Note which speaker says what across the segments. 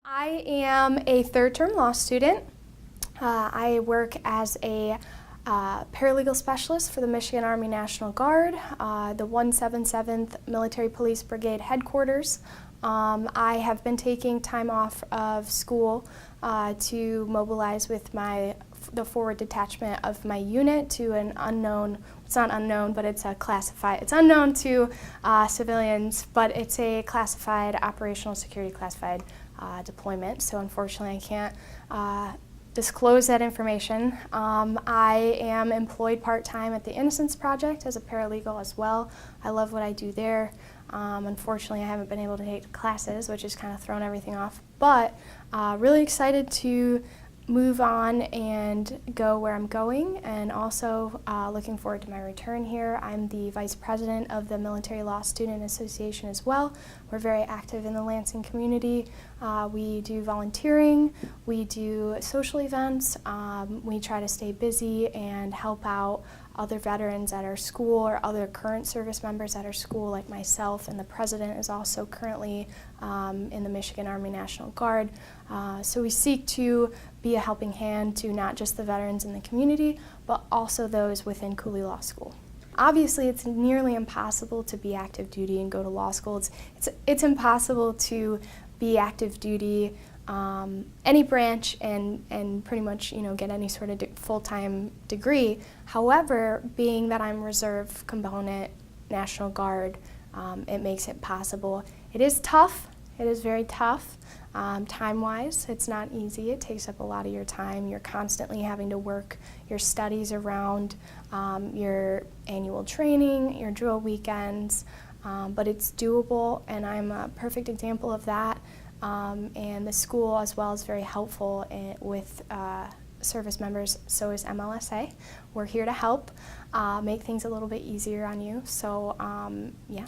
Speaker 1: I am a third-term law student. I work as a paralegal specialist for the Michigan Army National Guard, the 177th Military Police Brigade headquarters. I have been taking time off of school to mobilize with the forward detachment of my unit to an unknown, it's not unknown, but it's a classified, it's unknown to civilians, but it's a classified, operational security classified deployment. So unfortunately I can't disclose that information. I am employed part-time at the Innocence Project as a paralegal as well. I love what I do there. Unfortunately, I haven't been able to take classes, which has kind of thrown everything off, but really excited to move on and go where I'm going, and also looking forward to my return here. I'm the vice president of the Military Law Student Association as well. We're very active in the Lansing community. We do volunteering, we do social events, we try to stay busy and help out other veterans at our school or other current service members at our school like myself, and the president is also currently in the Michigan Army National Guard. So we seek to be a helping hand to not just the veterans in the community, but also those within Cooley Law School. Obviously, it's nearly impossible to be active duty and go to law school. It's impossible to be active duty any branch and pretty much get any sort of full-time degree. However, being that I'm reserve component National Guard, it makes it possible. It is tough. It is very tough. Time-wise, it's not easy. It takes up a lot of your time. You're constantly having to work your studies around your annual training, your drill weekends, but it's doable, and I'm a perfect example of that. And the school as well is very helpful with service members. So is MLSA. We're here to help make things a little bit easier on you. So yeah.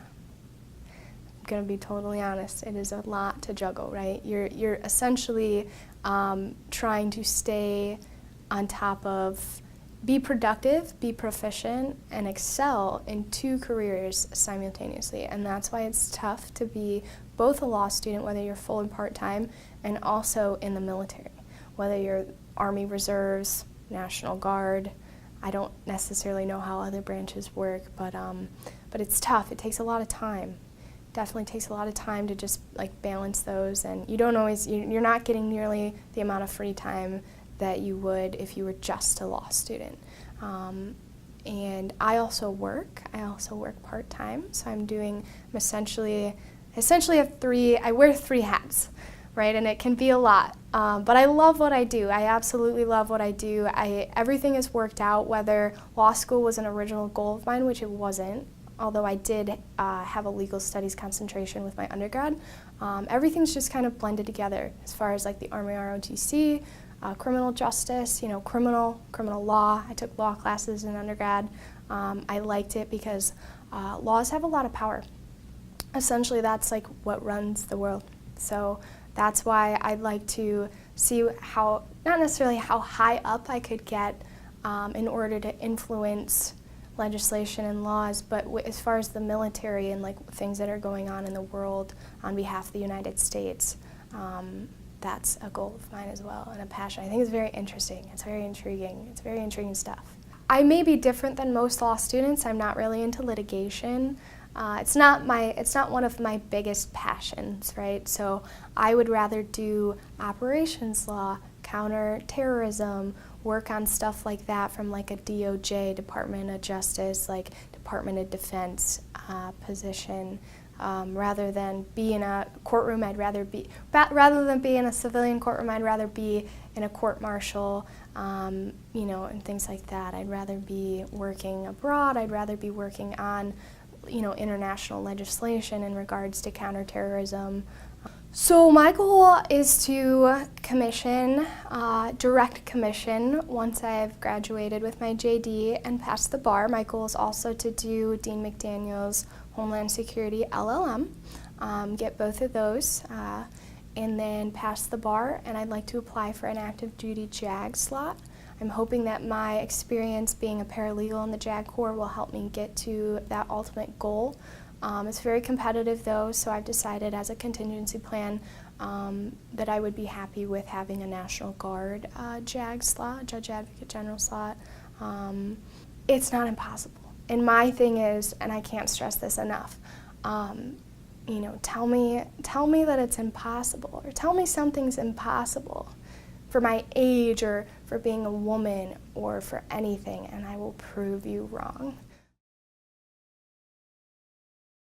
Speaker 1: I'm going to be totally honest, it is a lot to juggle, right? You're essentially trying to stay on top of, be productive, be proficient, and excel in two careers simultaneously. And that's why it's tough to be both a law student, whether you're full and part-time, and also in the military, whether you're Army Reserves, National Guard. I don't necessarily know how other branches work, but it's tough. It takes a lot of time. Definitely takes a lot of time to just balance those, and you don't always, you're not getting nearly the amount of free time that you would if you were just a law student. And I also work part-time, so I'm essentially I wear three hats, right? And it can be a lot, but I love what I do. I absolutely love what I do. Everything is worked out, whether law school was an original goal of mine, which it wasn't, although I did have a legal studies concentration with my undergrad. Everything's just kind of blended together as far as the Army ROTC, criminal justice, criminal law. I took law classes in undergrad. I liked it because laws have a lot of power. Essentially, that's what runs the world. So that's why I'd like to see not necessarily how high up I could get in order to influence legislation and laws, but as far as the military and things that are going on in the world on behalf of the United States, that's a goal of mine as well, and a passion. I think it's very interesting. It's very intriguing. It's very intriguing stuff. I may be different than most law students. I'm not really into litigation. It's not one of my biggest passions, right? So I would rather do operations law, counterterrorism, work on stuff like that from a DOJ, Department of Justice, Department of Defense position. Rather than be in a courtroom, rather than be in a civilian courtroom, I'd rather be in a court-martial, and things like that. I'd rather be working abroad. I'd rather be working on, international legislation in regards to counterterrorism. So my goal is to commission, direct commission, once I've graduated with my JD and passed the bar. My goal is also to do Dean McDaniel's Homeland Security LLM, get both of those, and then pass the bar, and I'd like to apply for an active duty JAG slot. I'm hoping that my experience being a paralegal in the JAG Corps will help me get to that ultimate goal. It's very competitive though, so I've decided as a contingency plan that I would be happy with having a National Guard JAG slot, Judge Advocate General slot. It's not impossible. And my thing is, and I can't stress this enough, you know, tell me that it's impossible, or tell me something's impossible for my age or for being a woman or for anything, and I will prove you wrong.